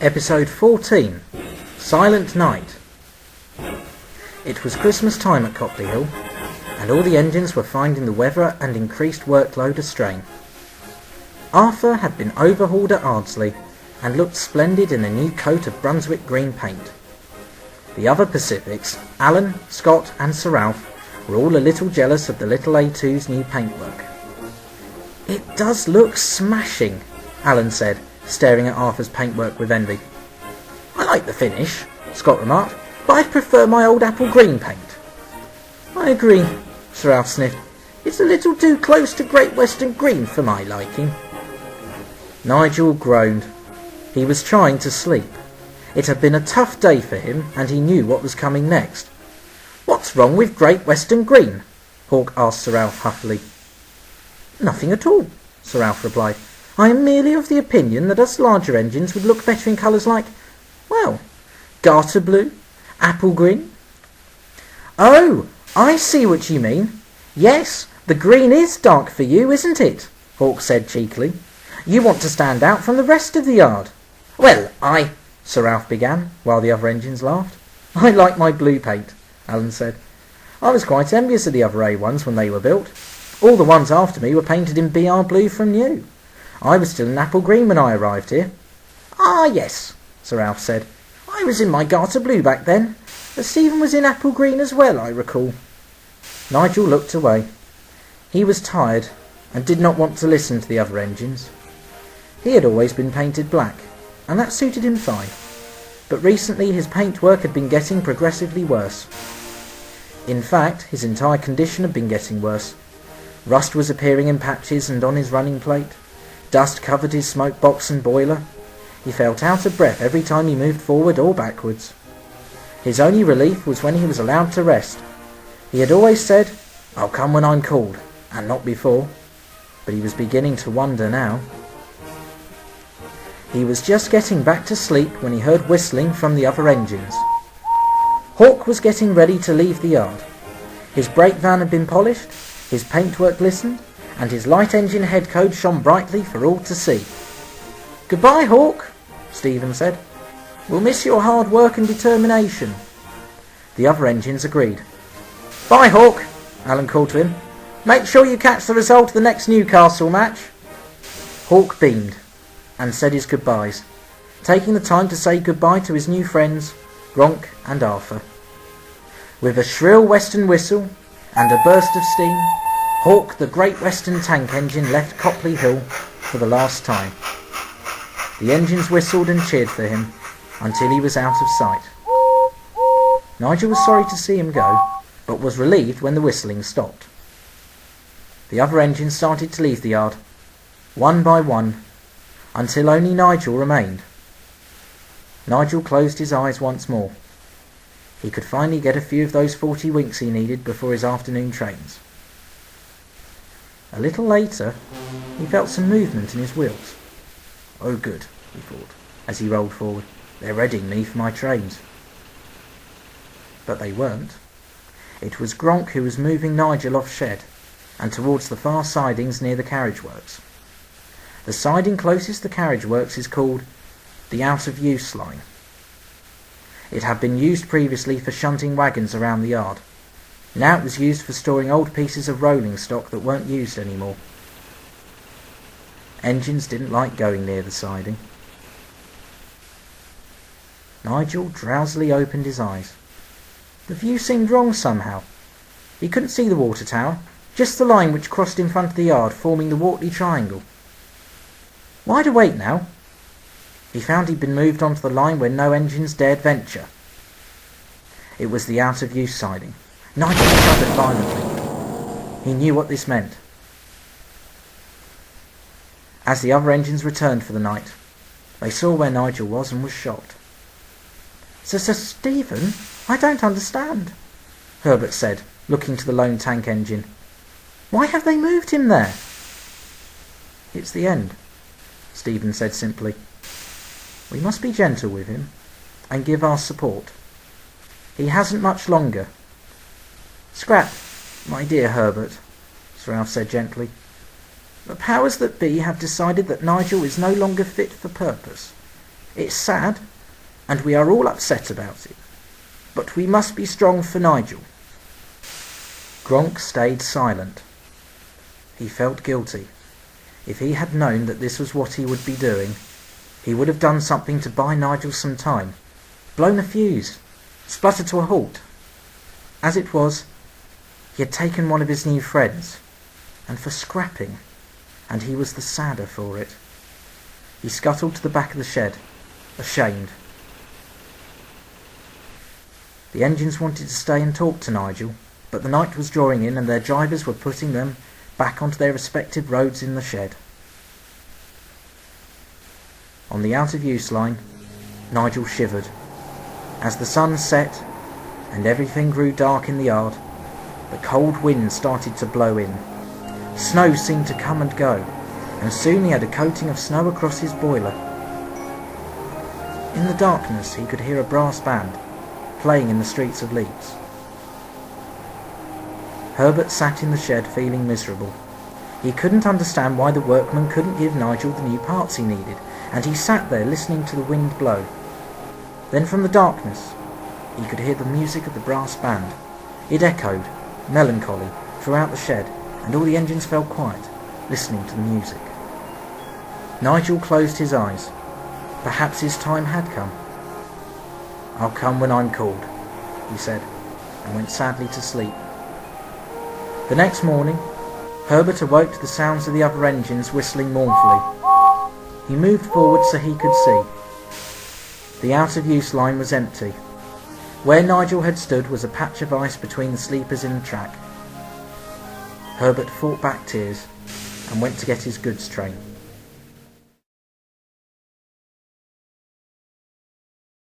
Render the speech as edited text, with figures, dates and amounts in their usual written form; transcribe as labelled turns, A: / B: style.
A: Episode 14, Silent Night. It was Christmas time at Copley Hill, and all the engines were finding the weather and increased workload a strain. Arthur had been overhauled at Ardsley and looked splendid in a new coat of Brunswick green paint. The other Pacifics, Alan, Scott and Sir Ralph, were all a little jealous of the little A2's new paintwork. "It does look smashing," Alan said, staring at Arthur's paintwork with envy. "I like the finish," Scott remarked, "but I prefer my old apple green paint." "I agree," Sir Ralph sniffed. "It's a little too close to Great Western Green for my liking." Nigel groaned. He was trying to sleep. It had been a tough day for him, and he knew what was coming next. "What's wrong with Great Western Green?" Hawke asked Sir Ralph huffily. "Nothing at all," Sir Ralph replied. "I am merely of the opinion that us larger engines would look better in colours like, well, garter blue, apple green." "Oh, I see what you mean. Yes, the green is dark for you, isn't it?" Hawke said cheekily. "You want to stand out from the rest of the yard." "Well, Sir Ralph began, while the other engines laughed. "I like my blue paint," Alan said. "I was quite envious of the other A ones when they were built. All the ones after me were painted in BR blue from new. I was still in apple green when I arrived here." "Ah, yes," Sir Ralph said. "I was in my garter blue back then. But Stephen was in apple green as well, I recall." Nigel looked away. He was tired and did not want to listen to the other engines. He had always been painted black, and that suited him fine. But recently his paintwork had been getting progressively worse. In fact, his entire condition had been getting worse. Rust was appearing in patches and on his running plate. Dust covered his smoke box and boiler. He felt out of breath every time he moved forward or backwards. His only relief was when he was allowed to rest. He had always said, "I'll come when I'm called," and not before. But he was beginning to wonder now. He was just getting back to sleep when he heard whistling from the other engines. Hawke was getting ready to leave the yard. His brake van had been polished, his paintwork glistened, and his light engine head code shone brightly for all to see. "Goodbye, Hawke," Stephen said. "We'll miss your hard work and determination." The other engines agreed. "Bye, Hawke," Alan called to him. "Make sure you catch the result of the next Newcastle match." Hawke beamed and said his goodbyes, taking the time to say goodbye to his new friends, Gronk and Arthur. With a shrill western whistle and a burst of steam, Hawke, the Great Western tank engine, left Copley Hill for the last time. The engines whistled and cheered for him until he was out of sight. Nigel was sorry to see him go, but was relieved when the whistling stopped. The other engines started to leave the yard, one by one, until only Nigel remained. Nigel closed his eyes once more. He could finally get a few of those 40 winks he needed before his afternoon trains. A little later, he felt some movement in his wheels. "Oh good," he thought, as he rolled forward. "They're readying me for my trains." But they weren't. It was Gronk who was moving Nigel off shed, and towards the far sidings near the carriage works. The siding closest to the carriage works is called the out-of-use line. It had been used previously for shunting wagons around the yard. Now it was used for storing old pieces of rolling stock that weren't used anymore. Engines didn't like going near the siding. Nigel drowsily opened his eyes. The view seemed wrong somehow. He couldn't see the water tower, just the line which crossed in front of the yard, forming the Wortley triangle. Wide awake now, he found he'd been moved onto the line where no engines dared venture. It was the out-of-use siding. Nigel shuddered violently. He knew what this meant. As the other engines returned for the night, they saw where Nigel was and was shocked. Sir Stephen, I don't understand, Herbert said, looking to the lone tank engine. Why have they moved him there? It's the end, Stephen said simply. We must be gentle with him and give our support. He hasn't much longer. Scrap, my dear Herbert, Sir Ralph said gently. The powers that be have decided that Nigel is no longer fit for purpose. It's sad, and we are all upset about it. But we must be strong for Nigel. Gronk stayed silent. He felt guilty. If he had known that this was what he would be doing, he would have done something to buy Nigel some time, blown a fuse, spluttered to a halt. As it was, he had taken one of his new friends, and for scrapping, and he was the sadder for it. He scuttled to the back of the shed, ashamed. The engines wanted to stay and talk to Nigel, but the night was drawing in and their drivers were putting them back onto their respective roads in the shed. On the out-of-use line, Nigel shivered. As the sun set and everything grew dark in the yard, the cold wind started to blow in. Snow seemed to come and go, and soon he had a coating of snow across his boiler. In the darkness he could hear a brass band playing in the streets of Leeds. Herbert sat in the shed feeling miserable. He couldn't understand why the workmen couldn't give Nigel the new parts he needed, and he sat there listening to the wind blow. Then from the darkness he could hear the music of the brass band. It echoed, melancholy, throughout the shed, and all the engines fell quiet, listening to the music. Nigel closed his eyes. Perhaps his time had come. I'll come when I'm called, he said, and went sadly to sleep. The next morning, Herbert awoke to the sounds of the other engines whistling mournfully. He moved forward so he could see. The out-of-use line was empty. Where Nigel had stood was a patch of ice between the sleepers in the track. Herbert fought back tears and went to get his goods train.